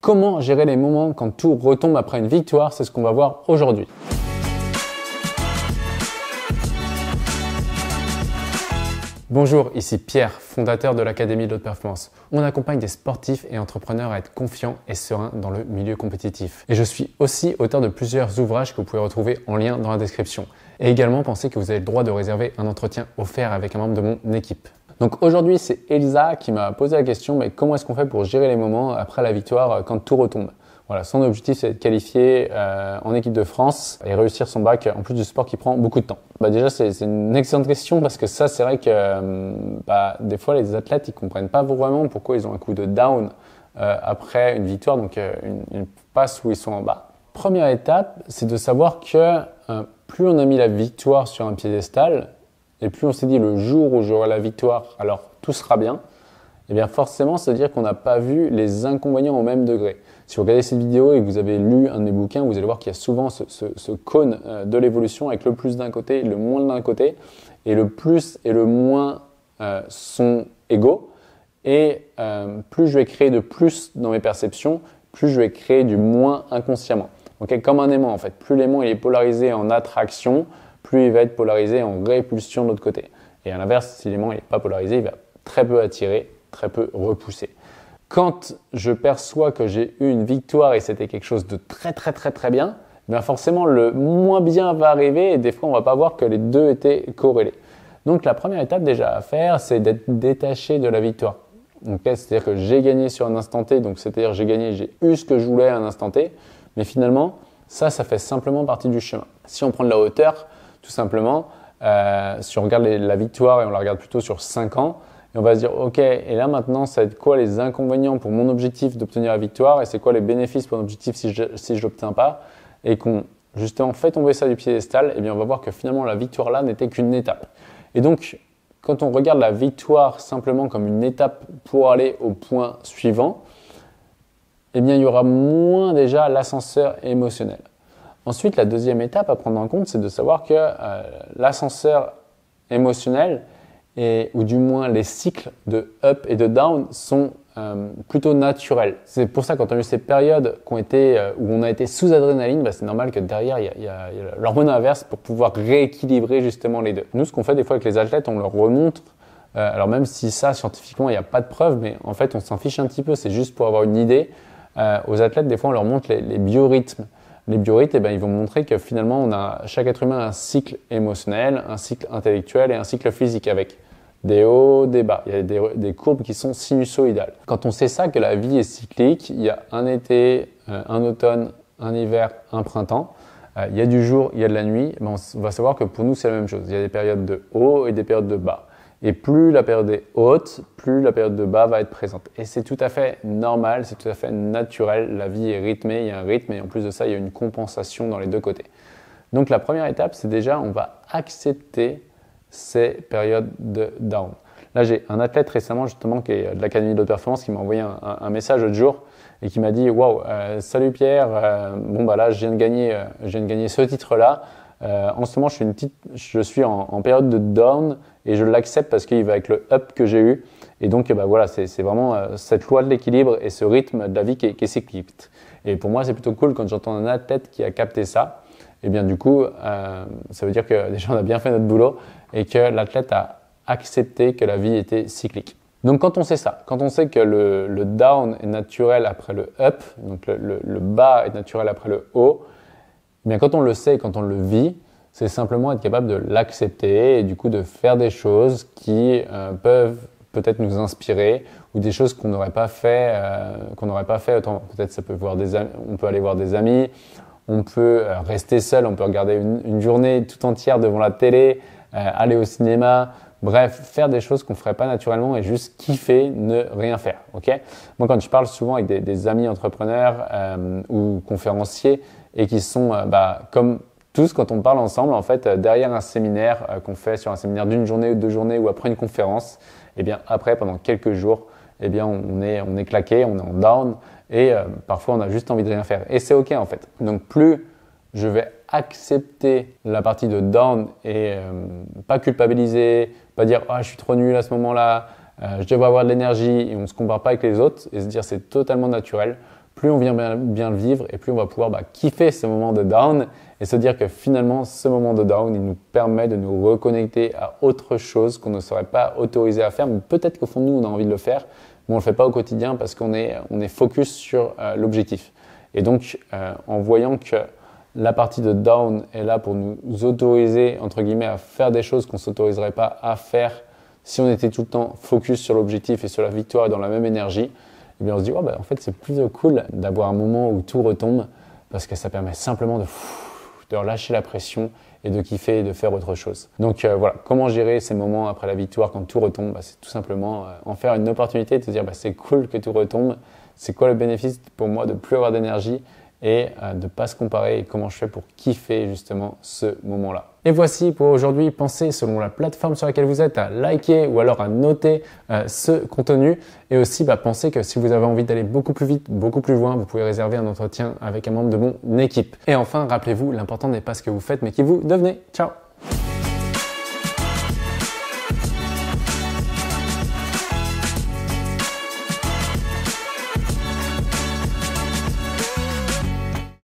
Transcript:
Comment gérer les moments quand tout retombe après une victoire? C'est ce qu'on va voir aujourd'hui. Bonjour, ici Pierre, fondateur de l'Académie de l'Haute Performance. On accompagne des sportifs et entrepreneurs à être confiants et sereins dans le milieu compétitif. Et je suis aussi auteur de plusieurs ouvrages que vous pouvez retrouver en lien dans la description. Et également, pensez que vous avez le droit de réserver un entretien offert avec un membre de mon équipe. Donc aujourd'hui, c'est Elisa qui m'a posé la question, mais comment est-ce qu'on fait pour gérer les moments après la victoire quand tout retombe? Voilà, son objectif, c'est d'être qualifié en équipe de France et réussir son bac, en plus du sport qui prend beaucoup de temps. Déjà, c'est une excellente question parce que ça, c'est vrai que des fois, les athlètes, ils comprennent pas vraiment pourquoi ils ont un coup de down après une victoire, donc une passe où ils sont en bas. Première étape, c'est de savoir que plus on a mis la victoire sur un piédestal et plus on s'est dit le jour où j'aurai la victoire, alors tout sera bien, et bien forcément, ça veut dire qu'on n'a pas vu les inconvénients au même degré. Si vous regardez cette vidéo et que vous avez lu un de mes bouquins, vous allez voir qu'il y a souvent ce cône de l'évolution avec le plus d'un côté et le moins d'un côté. Et le plus et le moins sont égaux. Et plus je vais créer de plus dans mes perceptions, plus je vais créer du moins inconsciemment. Okay, comme un aimant en fait. Plus l'aimant il est polarisé en attraction, plus il va être polarisé en répulsion de l'autre côté. Et à l'inverse, si l'aimant n'est pas polarisé, il va très peu attirer, très peu repousser. Quand je perçois que j'ai eu une victoire et c'était quelque chose de très bien, bien forcément le moins bien va arriver et des fois on va pas voir que les deux étaient corrélés. Donc la première étape déjà à faire, c'est d'être détaché de la victoire. Okay, c'est-à-dire que j'ai gagné sur un instant T, donc c'est-à-dire j'ai gagné, j'ai eu ce que je voulais à un instant T, mais finalement ça fait simplement partie du chemin. Si on prend de la hauteur, tout simplement, si on regarde la victoire et on la regarde plutôt sur 5 ans, et on va se dire, ok, et là maintenant, ça va être quoi les inconvénients pour mon objectif d'obtenir la victoire et c'est quoi les bénéfices pour mon objectif si je l'obtiens pas et qu'on justement fait tomber ça du piédestal, et bien on va voir que finalement la victoire là n'était qu'une étape. Et donc, quand on regarde la victoire simplement comme une étape pour aller au point suivant, eh bien il y aura moins déjà l'ascenseur émotionnel. Ensuite, la deuxième étape à prendre en compte, c'est de savoir que l'ascenseur émotionnel, ou du moins les cycles de up et de down sont plutôt naturels. C'est pour ça quand on a eu ces périodes où on a été sous adrénaline, c'est normal que derrière il y a l'hormone inverse pour pouvoir rééquilibrer justement les deux. Nous, ce qu'on fait des fois avec les athlètes, on leur remontre, alors même si ça scientifiquement il n'y a pas de preuve, mais en fait on s'en fiche un petit peu, c'est juste pour avoir une idée. Aux athlètes, des fois on leur montre les biorhythmes. Les biorhythmes, ils vont montrer que finalement chaque être humain a un cycle émotionnel, un cycle intellectuel et un cycle physique avec des hauts, des bas. Il y a des courbes qui sont sinusoïdales. Quand on sait ça, que la vie est cyclique, il y a un été, un automne, un hiver, un printemps, il y a du jour, il y a de la nuit, on va savoir que pour nous c'est la même chose. Il y a des périodes de haut et des périodes de bas. Et plus la période est haute, plus la période de bas va être présente. Et c'est tout à fait normal, c'est tout à fait naturel. La vie est rythmée, il y a un rythme et en plus de ça, il y a une compensation dans les deux côtés. Donc la première étape, c'est déjà on va accepter ces périodes de down. Là, j'ai un athlète récemment justement qui est de l'Académie de l'Haute Performance qui m'a envoyé un message l'autre jour et qui m'a dit « Waouh, salut Pierre, là je viens de gagner ce titre-là. En ce moment, je suis en période de down et je l'accepte parce qu'il va avec le up que j'ai eu. Et donc, voilà, c'est vraiment cette loi de l'équilibre et ce rythme de la vie qui est cyclique. Et pour moi, c'est plutôt cool quand j'entends un athlète qui a capté ça. Et bien du coup, ça veut dire que déjà on a bien fait notre boulot et que l'athlète a accepté que la vie était cyclique. Donc quand on sait ça, quand on sait que le down est naturel après le up, donc le bas est naturel après le haut, eh bien quand on le sait, quand on le vit, c'est simplement être capable de l'accepter et du coup de faire des choses qui peuvent peut-être nous inspirer ou des choses qu'on n'aurait pas fait autrement. Peut-être ça peut on peut aller voir des amis. On peut rester seul, on peut regarder une journée tout entière devant la télé, aller au cinéma, bref, faire des choses qu'on ne ferait pas naturellement et juste kiffer, ne rien faire. Okay, moi, quand je parle souvent avec des amis entrepreneurs ou conférenciers et qui sont comme tous, quand on parle ensemble, en fait, derrière un séminaire qu'on fait sur un séminaire d'une journée ou 2 journées ou après une conférence, et bien après, pendant quelques jours, eh bien on est claqué, on est en down. Et parfois, on a juste envie de rien faire. Et c'est OK, en fait. Donc, plus je vais accepter la partie de down et pas culpabiliser, pas dire « Ah, je suis trop nul à ce moment-là, je devrais avoir de l'énergie » et on ne se compare pas avec les autres et se dire « C'est totalement naturel ». plus on vient bien le vivre et plus on va pouvoir kiffer ce moment de down et se dire que finalement ce moment de down il nous permet de nous reconnecter à autre chose qu'on ne serait pas autorisé à faire, mais peut-être qu'au fond de nous on a envie de le faire, mais on ne le fait pas au quotidien parce qu'on est focus sur l'objectif. Et donc en voyant que la partie de down est là pour nous autoriser entre guillemets à faire des choses qu'on ne s'autoriserait pas à faire si on était tout le temps focus sur l'objectif et sur la victoire et dans la même énergie, eh bien on se dit en fait c'est plutôt cool d'avoir un moment où tout retombe parce que ça permet simplement de relâcher la pression et de kiffer et de faire autre chose. Donc voilà, comment gérer ces moments après la victoire quand tout retombe, c'est tout simplement en faire une opportunité de se dire c'est cool que tout retombe, c'est quoi le bénéfice pour moi de plus avoir d'énergie et de ne pas se comparer et comment je fais pour kiffer justement ce moment-là. Et voici pour aujourd'hui, pensez selon la plateforme sur laquelle vous êtes à liker ou alors à noter ce contenu et aussi pensez que si vous avez envie d'aller beaucoup plus vite, beaucoup plus loin, vous pouvez réserver un entretien avec un membre de mon équipe. Et enfin, rappelez-vous, l'important n'est pas ce que vous faites mais qui vous devenez. Ciao!